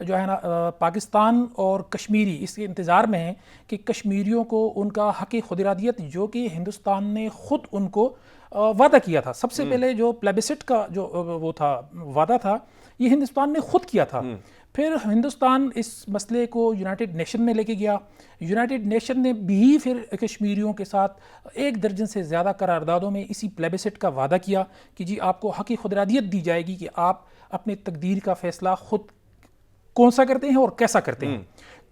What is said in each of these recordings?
جو ہے نا پاکستان اور کشمیری اس کے انتظار میں ہیں کہ کشمیریوں کو ان کا حق خود ارادیت جو کہ ہندوستان نے خود ان کو وعدہ کیا تھا، سب سے پہلے جو پلیبسٹ کا جو وہ تھا وعدہ تھا یہ ہندوستان نے خود کیا تھا. پھر ہندوستان اس مسئلے کو یونائٹڈ نیشن میں لے کے گیا. یونائٹڈ نیشن نے بھی پھر کشمیریوں کے ساتھ 1 درجن سے زیادہ قراردادوں میں اسی پلیبسٹ کا وعدہ کیا کہ جی آپ کو حق خود ارادیت دی جائے گی کہ آپ اپنے تقدیر کا فیصلہ خود کون سا کرتے ہیں اور کیسا کرتے ہیں.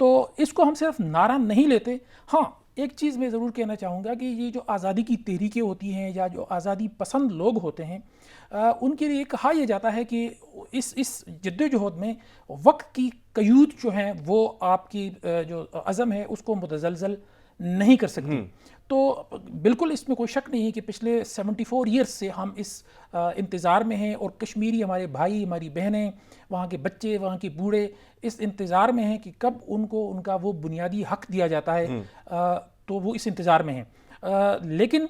تو اس کو ہم صرف نعرہ نہیں لیتے. ہاں ایک چیز میں ضرور کہنا چاہوں گا کہ یہ جو آزادی کی تحریکیں ہوتی ہیں یا جو آزادی پسند لوگ ہوتے ہیں ان کے لیے کہا یہ جاتا ہے کہ اس جد و جہد میں وقت کی قیود جو ہیں وہ آپ کی جو عزم ہے اس کو متزلزل نہیں کر سکتی. تو بالکل اس میں کوئی شک نہیں ہے کہ پچھلے 74 ایئرس سے ہم اس انتظار میں ہیں اور کشمیری ہمارے بھائی ہماری بہنیں وہاں کے بچے وہاں کے بوڑھے اس انتظار میں ہیں کہ کب ان کو ان کا وہ بنیادی حق دیا جاتا ہے. تو وہ اس انتظار میں ہیں. لیکن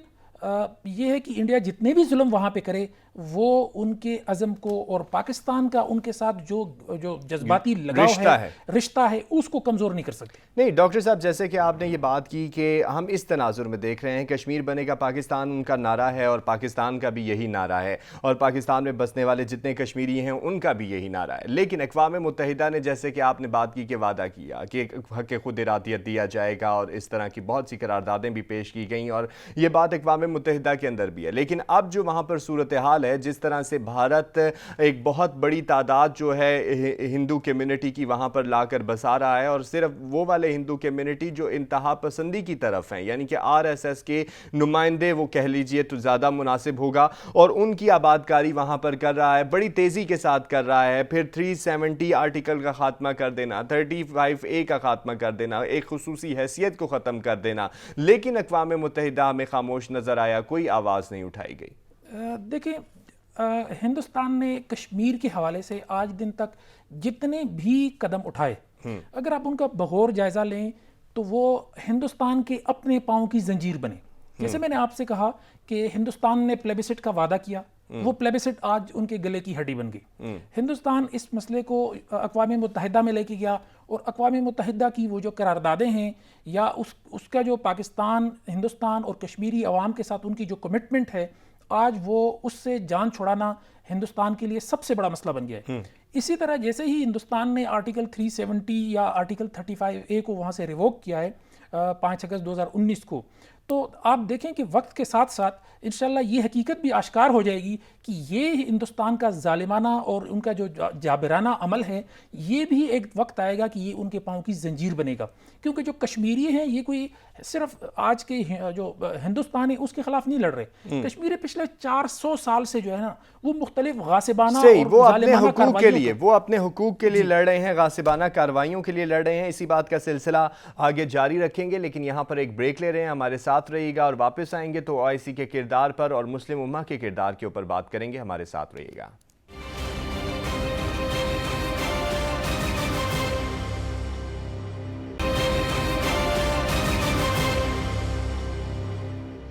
یہ ہے کہ انڈیا جتنے بھی ظلم وہاں پہ کرے وہ ان کے عزم کو اور پاکستان کا ان کے ساتھ جو جذباتی لگاؤ ہے رشتہ ہے اس کو کمزور نہیں کر سکتے. نہیں ڈاکٹر صاحب، جیسے کہ آپ نے یہ بات کی کہ ہم اس تناظر میں دیکھ رہے ہیں کشمیر بنے گا پاکستان ان کا نعرہ ہے اور پاکستان کا بھی یہی نعرہ ہے اور پاکستان میں بسنے والے جتنے کشمیری ہیں ان کا بھی یہی نعرہ ہے. لیکن اقوام متحدہ نے جیسے کہ آپ نے بات کی کہ وعدہ کیا کہ حق خود ارادیت دیا جائے گا اور اس طرح کی بہت سی قراردادیں بھی پیش کی گئیں اور یہ بات اقوام متحدہ کے اندر بھی ہے. لیکن اب جو وہاں پر صورتحال ہے، جس طرح سے بھارت ایک بہت بڑی تعداد جو ہے ہندو کمیونٹی کی وہاں پر لا کر بسا رہا ہے اور صرف وہ والے ہندو کمیونٹی جو انتہا پسندی کی طرف ہیں، یعنی کہ RSS کے نمائندے وہ کہہ لیجئے تو زیادہ مناسب ہوگا، اور ان کی آبادکاری وہاں پر کر رہا ہے، بڑی تیزی کے ساتھ کر رہا ہے. پھر 370 آرٹیکل کا خاتمہ کر دینا، 35A کا خاتمہ کر دینا، ایک خصوصی حیثیت کو ختم کر دینا. لیکن اقوام متحدہ میں خاموش نظر آیا، کوئی آواز نہیں اٹھائی گئی. دیکھیں ہندوستان نے کشمیر کے حوالے سے آج دن تک جتنے بھی قدم اٹھائے اگر آپ ان کا بغور جائزہ لیں تو وہ ہندوستان کے اپنے پاؤں کی زنجیر بنے. جیسے میں نے آپ سے کہا کہ ہندوستان نے پلیبسٹ کا وعدہ کیا، وہ پلیبسٹ آج ان کے گلے کی ہڈی بن گئی. ہندوستان اس مسئلے کو اقوام متحدہ میں لے کے گیا اور اقوام متحدہ کی وہ جو قراردادیں ہیں یا اس کا جو پاکستان ہندوستان اور کشمیری عوام کے ساتھ ان کی جو کمٹمنٹ ہے آج وہ اس سے جان چھڑانا ہندوستان کے لیے سب سے بڑا مسئلہ بن گیا ہے. اسی طرح جیسے ہی ہندوستان نے آرٹیکل 370 یا آرٹیکل 35A کو وہاں سے ریووک کیا ہے 5 اگست 2019 کو، تو آپ دیکھیں کہ وقت کے ساتھ ساتھ انشاءاللہ یہ حقیقت بھی آشکار ہو جائے گی کہ یہ ہندوستان کا ظالمانہ اور ان کا جو جابرانہ عمل ہے یہ بھی ایک وقت آئے گا کہ یہ ان کے پاؤں کی زنجیر بنے گا. کیونکہ جو کشمیری ہیں یہ کوئی صرف آج کے جو ہندوستان ہے اس کے خلاف نہیں لڑ رہے. کشمیری پچھلے 400 سال سے جو ہے نا وہ مختلف غاصبانہ وہ اپنے حقوق کے لیے لڑ رہے ہیں، غاصبانہ کارروائیوں کے لیے لڑ رہے ہیں. اسی بات کا سلسلہ آگے جاری رکھیں گے، لیکن یہاں پر ایک بریک لے رہے ہیں. ہمارے ساتھ رہیے گا اور واپس آئیں گے تو OIC کے کردار پر اور مسلم امہ کے کردار کے اوپر بات کریں گے. ہمارے ساتھ رہیے گا.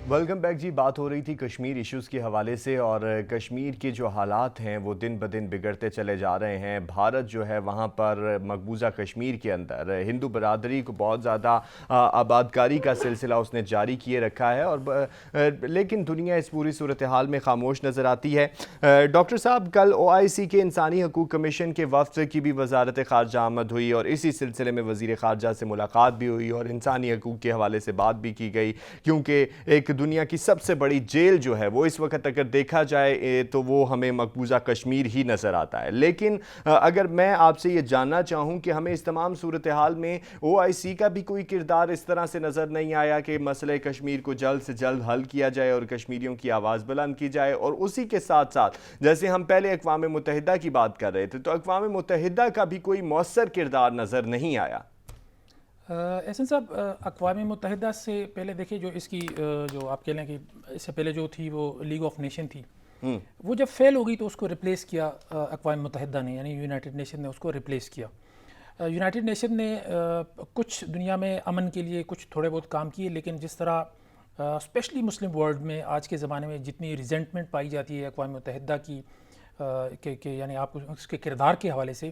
ویلکم بیک جی. بات ہو رہی تھی کشمیر ایشوز کے حوالے سے اور کشمیر کے جو حالات ہیں وہ دن بدن بگڑتے چلے جا رہے ہیں. بھارت جو ہے وہاں پر مقبوضہ کشمیر کے اندر ہندو برادری کو بہت زیادہ آبادکاری کا سلسلہ اس نے جاری کیے رکھا ہے اور لیکن دنیا اس پوری صورتحال میں خاموش نظر آتی ہے. ڈاکٹر صاحب، کل OIC کے انسانی حقوق کمیشن کے وفد کی بھی وزارت خارجہ آمد ہوئی اور اسی سلسلے میں وزیر خارجہ سے ملاقات بھی ہوئی اور انسانی حقوق کے حوالے سے بات بھی کی گئی، کیونکہ ایک دنیا کی سب سے بڑی جیل جو ہے وہ اس وقت اگر دیکھا جائے تو وہ ہمیں مقبوضہ کشمیر ہی نظر آتا ہے. لیکن اگر میں آپ سے یہ جاننا چاہوں کہ ہمیں اس تمام صورتحال میں OIC کا بھی کوئی کردار اس طرح سے نظر نہیں آیا کہ مسئلہ کشمیر کو جلد سے جلد حل کیا جائے اور کشمیریوں کی آواز بلند کی جائے، اور اسی کے ساتھ ساتھ جیسے ہم پہلے اقوام متحدہ کی بات کر رہے تھے تو اقوام متحدہ کا بھی کوئی مؤثر کردار نظر نہیں آیا. احسن صاحب، اقوام متحدہ سے پہلے دیکھیں جو اس کی جو آپ کہہ لیں کہ اس سے پہلے جو تھی وہ لیگ آف نیشن تھی، وہ جب فیل ہو گئی تو اس کو ریپلیس کیا اقوام متحدہ نے، یعنی یونائٹڈ نیشن نے اس کو ریپلیس کیا. یونائٹڈ نیشن نے کچھ دنیا میں امن کے لیے کچھ تھوڑے بہت کام کیے، لیکن جس طرح اسپیشلی مسلم ورلڈ میں آج کے زمانے میں جتنی ریزنٹمنٹ پائی جاتی ہے اقوام متحدہ کی کہ یعنی آپ اس کے کردار کے حوالے سے،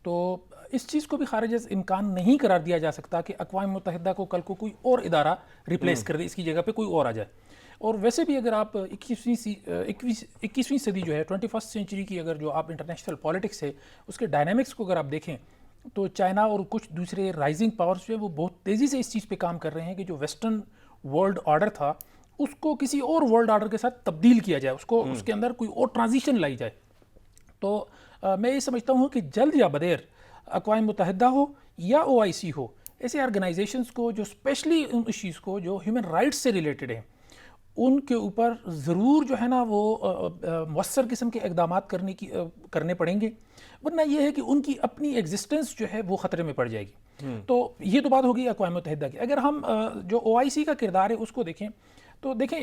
تو اس چیز کو بھی خارج از امکان نہیں قرار دیا جا سکتا کہ اقوام متحدہ کو کل کو کوئی اور ادارہ ریپلیس کر دے، اس کی جگہ پہ کوئی اور آ جائے. اور ویسے بھی اگر آپ 21ویں صدی جو ہے 21st سینچری کی اگر جو آپ انٹرنیشنل پالیٹکس ہے اس کے ڈائنامکس کو اگر آپ دیکھیں تو چائنا اور کچھ دوسرے رائزنگ پاورز جو ہے وہ بہت تیزی سے اس چیز پہ کام کر رہے ہیں کہ جو ویسٹرن ورلڈ آرڈر تھا اس کو کسی اور ورلڈ آرڈر کے ساتھ تبدیل کیا جائے، اس کے اندر کوئی اور ٹرانزیشن لائی جائے. تو میں یہ سمجھتا ہوں کہ جلد یا بدیر اقوام متحدہ ہو یا OIC ہو، ایسے آرگنائزیشنز کو جو اسپیشلی ان ایشوز کو جو ہیومن رائٹس سے ریلیٹڈ ہیں ان کے اوپر ضرور جو ہے نا وہ مؤثر قسم کے اقدامات کرنے پڑیں گے، ورنہ یہ ہے کہ ان کی اپنی ایگزسٹنس جو ہے وہ خطرے میں پڑ جائے گی. تو یہ تو بات ہوگی اقوام متحدہ کی. اگر ہم جو OIC کا کردار ہے اس کو دیکھیں تو دیکھیں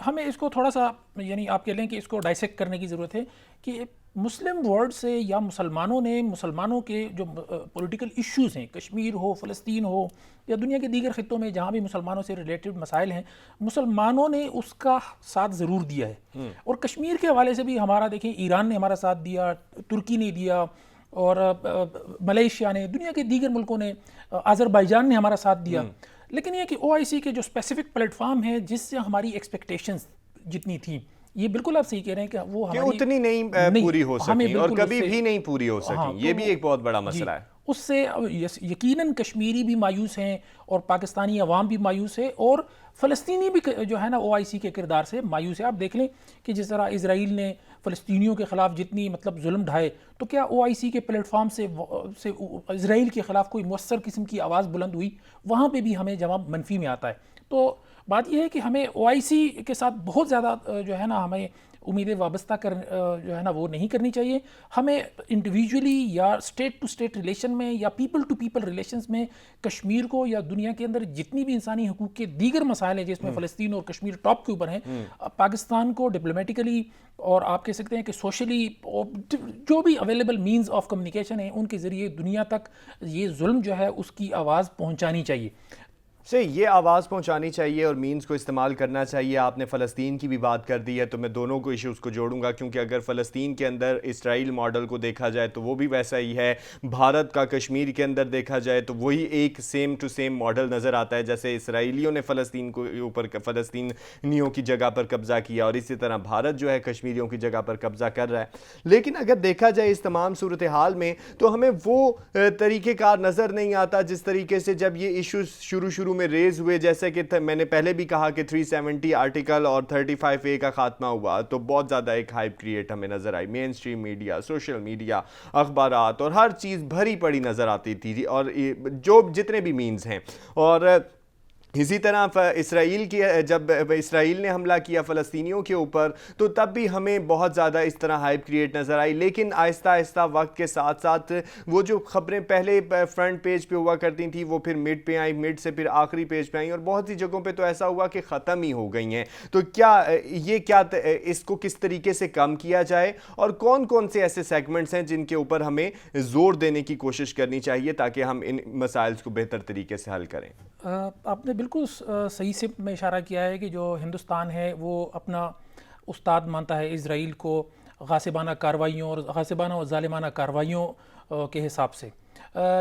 ہمیں اس کو تھوڑا سا یعنی آپ کہہ لیں کہ اس کو ڈائسیکٹ کرنے کی ضرورت ہے کہ مسلم ورلڈ سے یا مسلمانوں کے جو پولیٹیکل ایشوز ہیں، کشمیر ہو، فلسطین ہو یا دنیا کے دیگر خطوں میں جہاں بھی مسلمانوں سے ریلیٹڈ مسائل ہیں، مسلمانوں نے اس کا ساتھ ضرور دیا ہے. اور کشمیر کے حوالے سے بھی ہمارا دیکھیں ایران نے ہمارا ساتھ دیا، ترکی نے دیا، اور ملیشیا نے، دنیا کے دیگر ملکوں نے، آذربائیجان نے ہمارا ساتھ دیا. لیکن یہ کہ OIC کے جو اسپیسیفک پلیٹ فارم ہے جس سے ہماری ایکسپیکٹیشنز جتنی تھیں، یہ بالکل آپ صحیح کہہ رہے ہیں کہ وہ ہماری اتنی نہیں پوری ہو سکی اور کبھی بھی نہیں پوری ہو سکی. یہ بھی ایک بہت بڑا مسئلہ ہے. اس سے یقیناً کشمیری بھی مایوس ہیں اور پاکستانی عوام بھی مایوس ہے اور فلسطینی بھی جو ہے نا OIC کے کردار سے مایوس ہے. آپ دیکھ لیں کہ جس طرح اسرائیل نے فلسطینیوں کے خلاف جتنی ظلم ڈھائے تو کیا OIC کے پلیٹ فارم سے اسرائیل کے خلاف کوئی مؤثر قسم کی آواز بلند ہوئی؟ وہاں پہ بھی ہمیں جواب منفی میں آتا ہے. تو بات یہ ہے کہ ہمیں OIC کے ساتھ بہت زیادہ جو ہے نا ہمیں امیدیں وابستہ جو ہے نا وہ نہیں کرنی چاہیے. ہمیں انڈیویجولی یا اسٹیٹ ٹو اسٹیٹ ریلیشن میں یا پیپل ٹو پیپل ریلیشنز میں کشمیر کو یا دنیا کے اندر جتنی بھی انسانی حقوق کے دیگر مسائل ہیں جس میں فلسطین اور کشمیر ٹاپ کے اوپر ہیں، پاکستان کو ڈپلومیٹیکلی اور آپ کہہ سکتے ہیں کہ سوشلی جو بھی اویلیبل مینز آف کمیونیکیشن ہیں ان کے ذریعے دنیا تک یہ ظلم جو ہے اس کی آواز پہنچانی چاہیے. یہ آواز پہنچانی چاہیے اور مینز کو استعمال کرنا چاہیے. آپ نے فلسطین کی بھی بات کر دی ہے تو میں دونوں کو ایشوز کو جوڑوں گا، کیونکہ اگر فلسطین کے اندر اسرائیل ماڈل کو دیکھا جائے تو وہ بھی ویسا ہی ہے. بھارت کا کشمیر کے اندر دیکھا جائے تو وہی ایک سیم ٹو سیم ماڈل نظر آتا ہے. جیسے اسرائیلیوں نے فلسطین کو اوپر فلسطینیوں کی جگہ پر قبضہ کیا اور اسی طرح بھارت جو ہے کشمیریوں کی جگہ پر قبضہ کر رہا ہے. لیکن اگر دیکھا جائے اس تمام صورتحال میں تو ہمیں وہ طریقہ کار نظر نہیں آتا جس طریقے سے جب یہ ایشوز شروع میں ریز ہوئے. جیسے کہ میں نے پہلے بھی کہا کہ 370 آرٹیکل اور 35A کا خاتمہ ہوا تو بہت زیادہ ایک ہائپ کریٹ ہمیں نظر آئی. مین سٹریم میڈیا، سوشل میڈیا، اخبارات اور ہر چیز بھری پڑی نظر آتی تھی اور جو جتنے بھی مینز ہیں. اور اسی طرح اسرائیل کی جب اسرائیل نے حملہ کیا فلسطینیوں کے اوپر تو تب بھی ہمیں بہت زیادہ اس طرح ہائپ کریٹ نظر آئی. لیکن آہستہ آہستہ وقت کے ساتھ ساتھ وہ جو خبریں پہلے فرنٹ پیج پہ ہوا کرتی تھیں وہ پھر مڈ پہ آئیں، مڈ سے پھر آخری پیج پہ آئیں اور بہت سی جگہوں پہ تو ایسا ہوا کہ ختم ہی ہو گئی ہیں. تو کیا اس کو کس طریقے سے کم کیا جائے اور کون کون سے ایسے سیگمنٹس ہیں جن کے اوپر ہمیں زور دینے کی کوشش کرنی چاہیے تاکہ ہم ان مسائل کو بہتر طریقے سے حل کریں؟ آپ نے بالکل صحیح سے میں اشارہ کیا ہے کہ جو ہندوستان ہے وہ اپنا استاد مانتا ہے اسرائیل کو غاصبانہ کارروائیوں اور غاصبانہ اور ظالمانہ کارروائیوں کے حساب سے.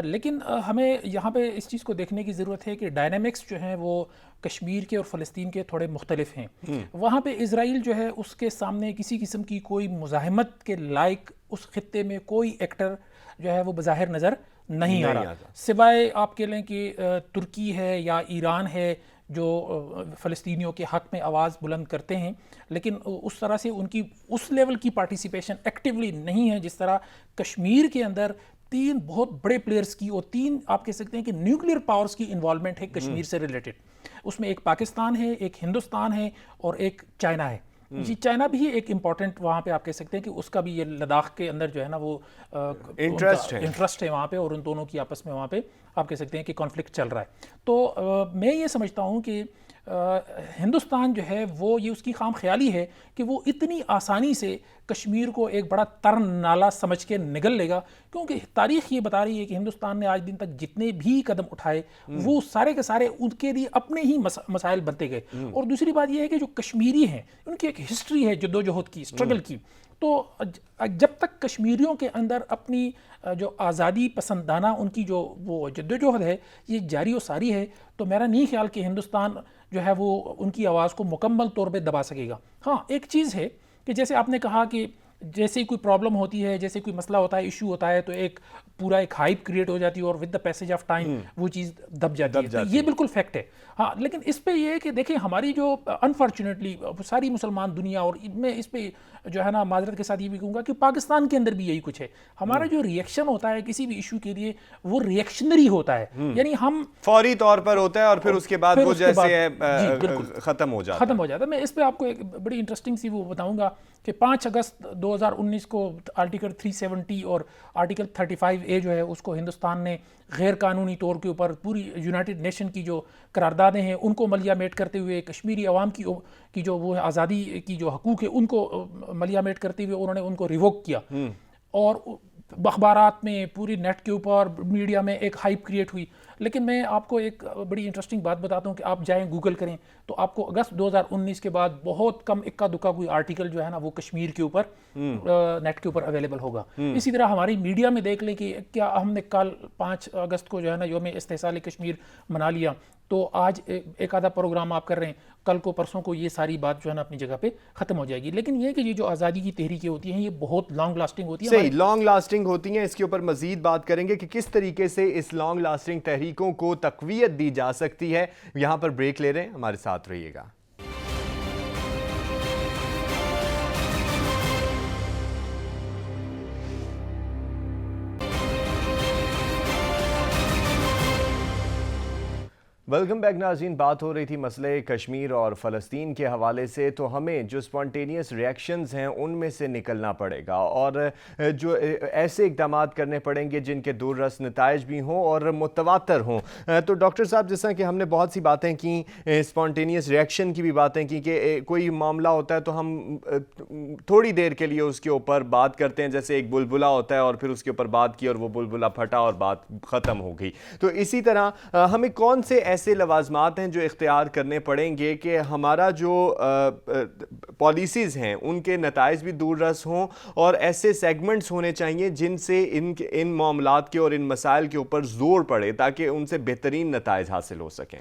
لیکن ہمیں یہاں پہ اس چیز کو دیکھنے کی ضرورت ہے کہ ڈائنامکس جو ہیں وہ کشمیر کے اور فلسطین کے تھوڑے مختلف ہیں. وہاں پہ اسرائیل جو ہے اس کے سامنے کسی قسم کی کوئی مزاحمت کے لائق اس خطے میں کوئی ایکٹر جو ہے وہ بظاہر نظر نہیں آ رہا، سوائے آپ کہہ لیں کہ ترکی ہے یا ایران ہے جو فلسطینیوں کے حق میں آواز بلند کرتے ہیں. لیکن اس طرح سے ان کی اس لیول کی پارٹیسپیشن ایکٹیولی نہیں ہے جس طرح کشمیر کے اندر 3 بہت بڑے پلیئرز کی اور 3 آپ کہہ سکتے ہیں کہ نیوکلیئر پاورز کی انوالومنٹ ہے کشمیر سے ریلیٹڈ. اس میں ایک پاکستان ہے، ایک ہندوستان ہے اور ایک چائنا ہے. چائنا بھی ایک امپورٹنٹ وہاں پہ آپ کہہ سکتے ہیں کہ اس کا بھی یہ لداخ کے اندر جو ہے نا وہ انٹرسٹ ہے وہاں پہ اور ان دونوں کی آپس میں وہاں پہ آپ کہہ سکتے ہیں کہ کانفلکٹ چل رہا ہے. تو میں یہ سمجھتا ہوں کہ ہندوستان جو ہے وہ یہ اس کی خام خیالی ہے کہ وہ اتنی آسانی سے کشمیر کو ایک بڑا ترن نالا سمجھ کے نگل لے گا، کیونکہ تاریخ یہ بتا رہی ہے کہ ہندوستان نے آج دن تک جتنے بھی قدم اٹھائے وہ سارے کے سارے ان کے لیے اپنے ہی مسائل بنتے گئے. اور دوسری بات یہ ہے کہ جو کشمیری ہیں ان کی ایک ہسٹری ہے جدوجہد کی، اسٹرگل کی. تو جب تک کشمیریوں کے اندر اپنی جو آزادی پسندانہ ان کی جو وہ جدوجہد ہے یہ جاری و ساری ہے تو میرا نہیں خیال کہ ہندوستان جو ہے وہ ان کی آواز کو مکمل طور پہ دبا سکے گا. ہاں ایک چیز ہے کہ جیسے آپ نے کہا کہ جیسے ہی کوئی پرابلم ہوتی ہے, جیسے کوئی مسئلہ ہوتا ہے, ایشو ہوتا ہے, تو ایک پورا ایک ہائپ کریٹ ہو جاتی ہے اور with the passage of time وہ چیز دب جاتی ہے. تو یہ بالکل فیکٹ ہے. ہاں لیکن اس پہ یہ ہے کہ دیکھیں ہماری جو انفارچونیٹلی ساری مسلمان دنیا, اور میں اس پہ جو ہے نا معذرت کے ساتھ یہ بھی کہوں گا کہ پاکستان کے اندر بھی یہی کچھ ہے. ہمارا جو ریئیکشن ہوتا ہے کسی بھی ایشو کے لیے وہ ریئیکشنری ہوتا ہے, یعنی ہم فوری طور پر ہوتا ہے اور پھر اس کے بعد وہ جیسے ختم ہو جاتا ہے. میں اس پہ آپ کو ایک بڑی انٹرسٹنگ سی وہ بتاؤں گا کہ 5 اگست 2019 کو آرٹیکل 370 اور آرٹیکل 35A جو ہے اس کو ہندوستان نے غیر قانونی طور کے اوپر پوری یونائٹڈ نیشن کی جو قراردادیں ہیں ان کو ملیامیٹ کرتے ہوئے کشمیری عوام کی جو وہ آزادی کی جو حقوق ہے ان کو ملیامیٹ کرتے ہوئے انہوں نے ان کو ریووک کیا, اور اخبارات میں پوری نیٹ کے اوپر میڈیا میں ایک ہائپ کریٹ ہوئی. لیکن میں آپ کو ایک بڑی انٹرسٹنگ بات بتاتا ہوں کہ آپ جائیں گوگل کریں تو آپ کو اگست 2019 کے بعد بہت کم اکا دکا کوئی آرٹیکل جو ہے نا وہ کشمیر کے اوپر نیٹ کے اوپر اویلیبل ہوگا. اسی طرح ہماری میڈیا میں دیکھ لیں کہ کیا ہم نے کل 5 اگست کو جو ہے نا یوم استحصال کشمیر منا لیا, تو آج ایک آدھا پروگرام آپ کر رہے ہیں, کل کو پرسوں کو یہ ساری بات جو ہے نا اپنی جگہ پہ ختم ہو جائے گی. لیکن یہ کہ یہ جو آزادی کی تحریکیں ہوتی ہیں یہ بہت لانگ لاسٹنگ ہوتی ہیں. صحیح, لانگ لاسٹنگ ہوتی ہیں. اس کے اوپر مزید بات کریں گے کہ کس طریقے سے اس لانگ لاسٹنگ تحریکوں کو تقویت دی جا سکتی ہے. یہاں پر بریک لے رہے ہیں, ہمارے ساتھ رہیے گا. ویلکم بیک ناظرین. بات ہو رہی تھی مسئلہ کشمیر اور فلسطین کے حوالے سے, تو ہمیں جو اسپونٹینیس ریئیکشنز ہیں ان میں سے نکلنا پڑے گا اور جو ایسے اقدامات کرنے پڑیں گے جن کے دور رس نتائج بھی ہوں اور متواتر ہوں. تو ڈاکٹر صاحب جس طرح کہ ہم نے بہت سی باتیں کی, اسپونٹینیس ریئیکشن کی بھی باتیں کی کہ کوئی معاملہ ہوتا ہے تو ہم تھوڑی دیر کے لیے اس کے اوپر بات کرتے ہیں, جیسے ایک بلبلہ ہوتا ہے اور پھر اس کے اوپر بات کی اور وہ بلبلہ پھٹا اور بات ختم ہو گئی. تو اسی طرح ہمیں کون سے ایسے لوازمات ہیں جو اختیار کرنے پڑیں گے کہ ہمارا جو پالیسیز ہیں ان کے نتائج بھی دور رس ہوں, اور ایسے سیگمنٹس ہونے چاہیے جن سے ان معاملات کے اور ان مسائل کے اوپر زور پڑے تاکہ ان سے بہترین نتائج حاصل ہو سکیں.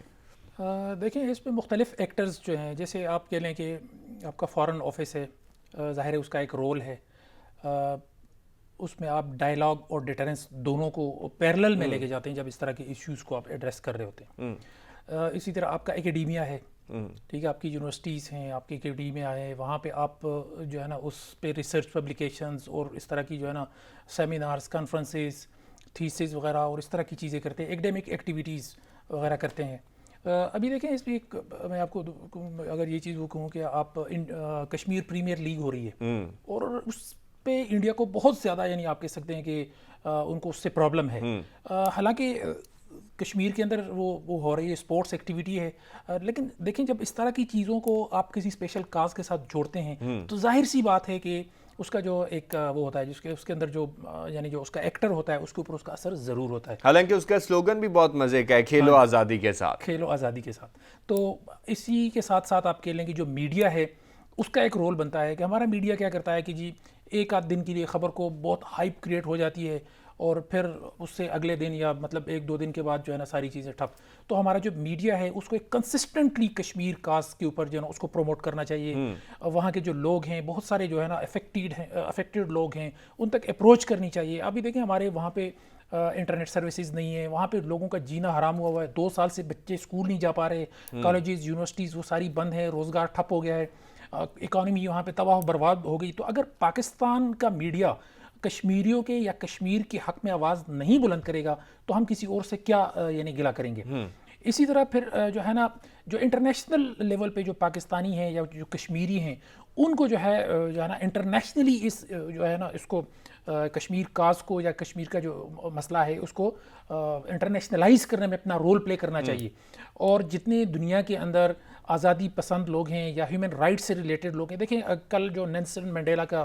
دیکھیں اس پہ مختلف ایکٹرز جو ہیں, جیسے آپ کہہ لیں کہ آپ کا فارن آفس ہے, ظاہر ہے اس کا ایک رول ہے, اس میں آپ ڈائیلاگ اور ڈیٹرنس دونوں کو پیرلل میں لے کے جاتے ہیں جب اس طرح کے ایشوز کو آپ ایڈریس کر رہے ہوتے ہیں. اسی طرح آپ کا ایکیڈیمیا ہے, ٹھیک ہے, آپ کی یونیورسٹیز ہیں, آپ کی ایکیڈیمیا ہے, وہاں پہ آپ جو ہے نا اس پہ ریسرچ پبلیکیشنز اور اس طرح کی جو ہے نا سیمینارز, کانفرنسز, تھیسز وغیرہ اور اس طرح کی چیزیں کرتے ہیں, ایکڈیمک ایکٹیویٹیز وغیرہ کرتے ہیں. ابھی دیکھیں اس پہ ایک میں آپ کو اگر یہ چیز وہ کہوں کہ آپ کشمیر پریمیئر لیگ ہو رہی ہے اور اس پہ انڈیا کو بہت زیادہ یعنی آپ کہہ سکتے ہیں کہ ان کو اس سے پرابلم ہے. حالانکہ کشمیر کے اندر وہ ہو رہی ہے, اسپورٹس ایکٹیویٹی ہے, لیکن دیکھیں جب اس طرح کی چیزوں کو آپ کسی اسپیشل کاز کے ساتھ جوڑتے ہیں تو ظاہر سی بات ہے کہ اس کا جو ایک وہ ہوتا ہے اس کے اندر جو یعنی جو اس کا ایکٹر ہوتا ہے اس کے اوپر اس کا اثر ضرور ہوتا ہے. حالانکہ اس کا سلوگن بھی بہت مزے کا ہے, کھیلو آزادی کے ساتھ, کھیلو آزادی کے ساتھ. تو اسی کے ساتھ ساتھ آپ کہہ لیں کہ جو میڈیا ہے اس کا ایک رول بنتا ہے کہ ہمارا میڈیا کیا کرتا ہے کہ جی ایک آدھ دن کے لیے خبر کو بہت ہائپ کریٹ ہو جاتی ہے اور پھر اس سے اگلے دن یا مطلب 1-2 دن کے بعد جو ہے نا ساری چیزیں ٹھپ. تو ہمارا جو میڈیا ہے اس کو ایک کنسسٹنٹلی کشمیر کاز کے اوپر جو ہے نا اس کو پروموٹ کرنا چاہیے. وہاں کے جو لوگ ہیں بہت سارے جو ہے نا افیکٹڈ لوگ ہیں ان تک اپروچ کرنی چاہیے. ابھی دیکھیں ہمارے وہاں پہ انٹرنیٹ سروسز نہیں ہے, وہاں پہ لوگوں کا جینا حرام ہوا ہے, 2 سال سے بچے اسکول نہیں جا پا رہے, کالجز یونیورسٹیز وہ ساری بند ہیں, روزگار ٹھپ ہو گیا ہے, اکانومی وہاں پہ تباہ و برباد ہو گئی. تو اگر پاکستان کا میڈیا کشمیریوں کے یا کشمیر کے حق میں آواز نہیں بلند کرے گا تو ہم کسی اور سے کیا یعنی گلہ کریں گے. اسی طرح پھر جو ہے نا جو انٹرنیشنل لیول پہ جو پاکستانی ہیں یا جو کشمیری ہیں ان کو جو ہے نا انٹرنیشنلی اس جو ہے نا اس کو کشمیر کاز کو یا کشمیر کا جو مسئلہ ہے اس کو انٹرنیشنلائز کرنے میں اپنا رول پلے کرنا چاہیے. اور جتنے دنیا کے اندر آزادی پسند لوگ ہیں یا ہیومن رائٹ سے ریلیٹڈ لوگ ہیں, دیکھیں کل جو نیلسن منڈیلا کا